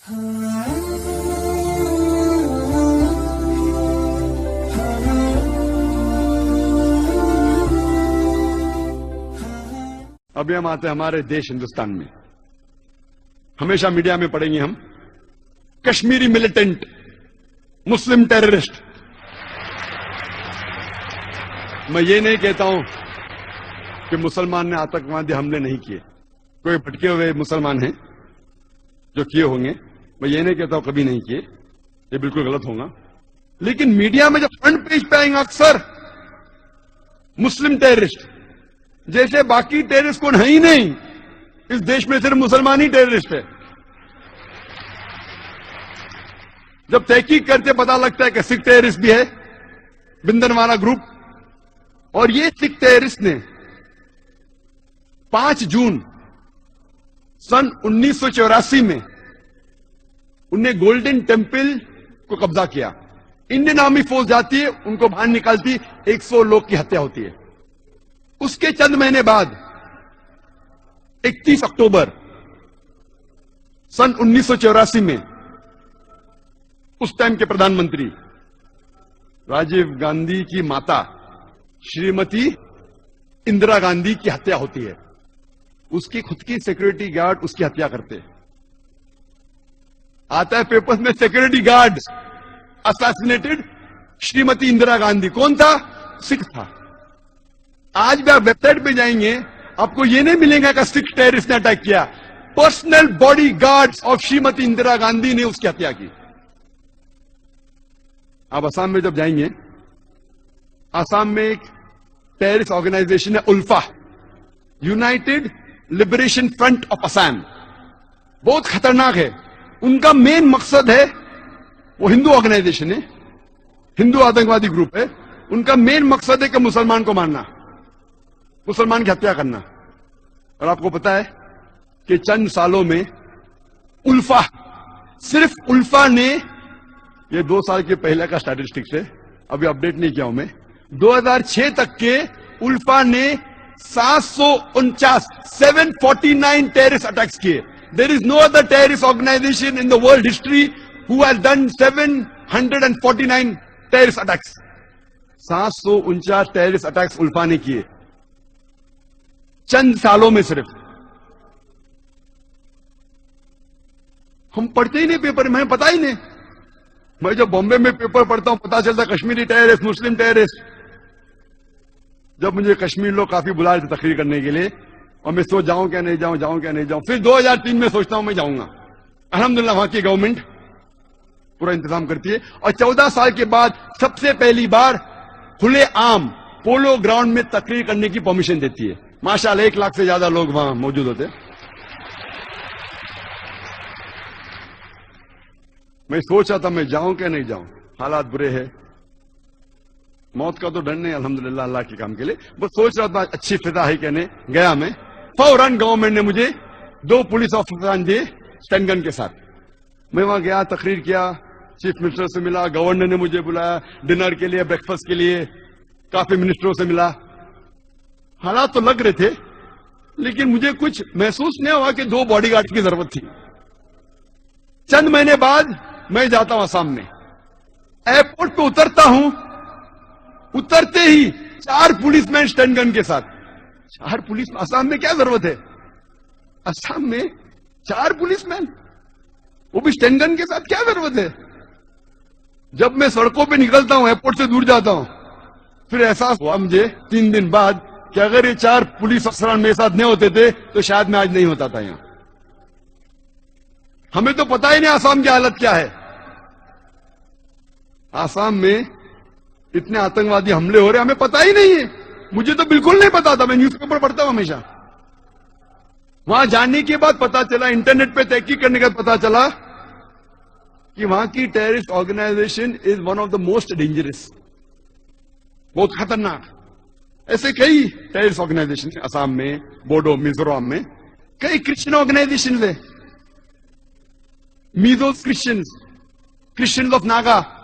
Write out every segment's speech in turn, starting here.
अभी हम आते हैं हमारे देश हिंदुस्तान में। हमेशा मीडिया में पढ़ेंगे हम कश्मीरी मिलिटेंट, मुस्लिम टेररिस्ट। मैं ये नहीं कहता हूं कि मुसलमान ने आतंकवादी हमले नहीं किए। कोई भटके हुए मुसलमान हैं जो किए होंगे, मैं ये नहीं कहता हूं कभी नहीं किए, ये बिल्कुल गलत होगा। लेकिन मीडिया में जब फ्रंट पेज पे आएंगे अक्सर मुस्लिम टेररिस्ट, जैसे बाकी टेररिस्ट कौन है ही नहीं। इस देश में सिर्फ मुसलमान ही टेररिस्ट है। जब तहकीक करते पता लगता है कि सिख टेररिस्ट भी है, बिंदनवाला ग्रुप। और ये सिख टेररिस्ट ने 5 जून सन 1984 में उन्हें गोल्डन टेम्पल को कब्जा किया। इंडियन आर्मी फोर्स जाती है, उनको बाहर निकालती, 100 लोग की हत्या होती है। उसके चंद महीने बाद 31 अक्टूबर सन 1984 में उस टाइम के प्रधानमंत्री राजीव गांधी की माता श्रीमती इंदिरा गांधी की हत्या होती है। उसकी खुद की सिक्योरिटी गार्ड उसकी हत्या करते हैं। आता है पेपर्स में security guard assassinated Shrimati Indira Gandhi. कौन था? सिख था। आज भी आप वेबसाइट पे जाएंगे, आपको यह नहीं मिलेगा कि सिख टेररिस्ट ने अटैक किया। Personal body guards of Shrimati Indira Gandhi ने उसकी हत्या की। आप असम में जब जाएंगे, असम में एक टेररिस्ट ऑर्गेनाइजेशन है ULFA, United Liberation Front of Assam. बहुत खतरनाक है। उनका मेन मकसद है, वो हिंदू ऑर्गेनाइजेशन है, हिंदू आतंकवादी ग्रुप है। उनका मेन मकसद है कि मुसलमान को मारना, मुसलमान की हत्या करना। और आपको पता है कि चंद सालों में उल्फा, सिर्फ उल्फा ने, ये 2 साल के पहले का स्टैटिस्टिक्स है, अभी अपडेट नहीं किया हूं मैं, 2006 तक के उल्फा ने 749 टेररिस्ट अटैक्स किए। There is no other terrorist organisation in the world history who has done 749 terrorist attacks. 749 terrorist attacks ULFA ने किए चंद सालों में सिर्फ। हम पढ़ते ही नहीं पेपर में, पता ही नहीं। मैं जब बॉम्बे में पेपर पढ़ता हूं, पता चलता कश्मीरी टेररिस्ट, मुस्लिम टेररिस्ट। जब मुझे कश्मीर लोग काफी बुला रहे थे तकरीर करने के लिए, और मैं सोच जाऊं क्या नहीं जाऊं, जाऊं क्या नहीं जाऊं। फिर 2003 में सोचता हूं मैं जाऊंगा। अल्हम्दुलिल्लाह वहां की गवर्नमेंट पूरा इंतजाम करती है। और 14 साल के बाद सबसे पहली बार खुले आम पोलो ग्राउंड में तकरीर करने की परमिशन देती है। माशाल्लाह 1 लाख से ज्यादा लोग वहां मौजूद होते। मैं सोच रहा था मैं जाऊं क्या नहीं जाऊं, हालात बुरे हैं। मौत का तो डर नहीं अल्हम्दुलिल्लाह अल्लाह के काम के लिए, बस सोच रहा था अच्छी फिजा है कहने गया मैं। फौरन गवर्नमेंट ने मुझे 2 पुलिस ऑफिसर दिए स्टैंड गन के साथ। मैं वहां गया, तकरीर किया, चीफ मिनिस्टर से मिला, गवर्नर ने मुझे बुलाया डिनर के लिए, ब्रेकफास्ट के लिए, काफी मिनिस्टरों से मिला। हालात तो लग रहे थे, लेकिन मुझे कुछ महसूस नहीं हुआ कि 2 बॉडीगार्ड की जरूरत थी। चंद महीने बाद मैं जाता हूं असम में, एयरपोर्ट पे उतरता हूं, उतरते ही 4 पुलिसमैन स्टैंड गन के साथ। 4 पुलिस, असम में क्या जरूरत है? असम में 4 पुलिसमैन, वो भी स्टैंड गन के साथ, क्या जरूरत है? जब मैं सड़कों पे निकलता हूं, एयरपोर्ट से दूर जाता हूं, फिर एहसास हुआ मुझे 3 दिन बाद कि अगर ये 4 पुलिस अफसरान मेरे साथ नहीं होते थे तो शायद मैं आज नहीं होता था यहां। हमें तो पता ही नहीं आसाम की हालत क्या है। आसाम में इतने आतंकवादी हमले हो रहे, हमें पता ही नहीं है। मुझे तो बिल्कुल नहीं पता था, मैं न्यूज़पेपर पढ़ता हूं हमेशा। वहां जाने के बाद पता चला, इंटरनेट पे तहकीक करने के बाद पता चला कि वहां की terrorist organisation is one of the most dangerous, बहुत खतरनाक। ऐसे कई टेररिस्ट ऑर्गेनाइजेशन है असम में, बोडो, मिजोरम में। कई क्रिश्चियन ऑर्गेनाइजेशन है, मीजोस क्रिश्चियंस ऑफ नागा,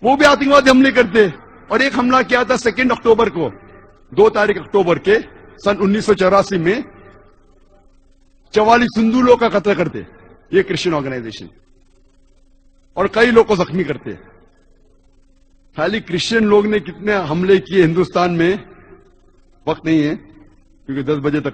वो भी आतंकवादी हमले करते। और एक हमला किया था 2 अक्टूबर को, 2 तारीख अक्टूबर के सन 1984 में 44 हिंदू लोग का कत्ल करते। ये क्रिश्चियन ऑर्गेनाइजेशन, और कई लोग को जख्मी करते हैं। खाली क्रिश्चियन लोग ने कितने हमले किए हिंदुस्तान में वक्त नहीं है, क्योंकि 10 बजे तक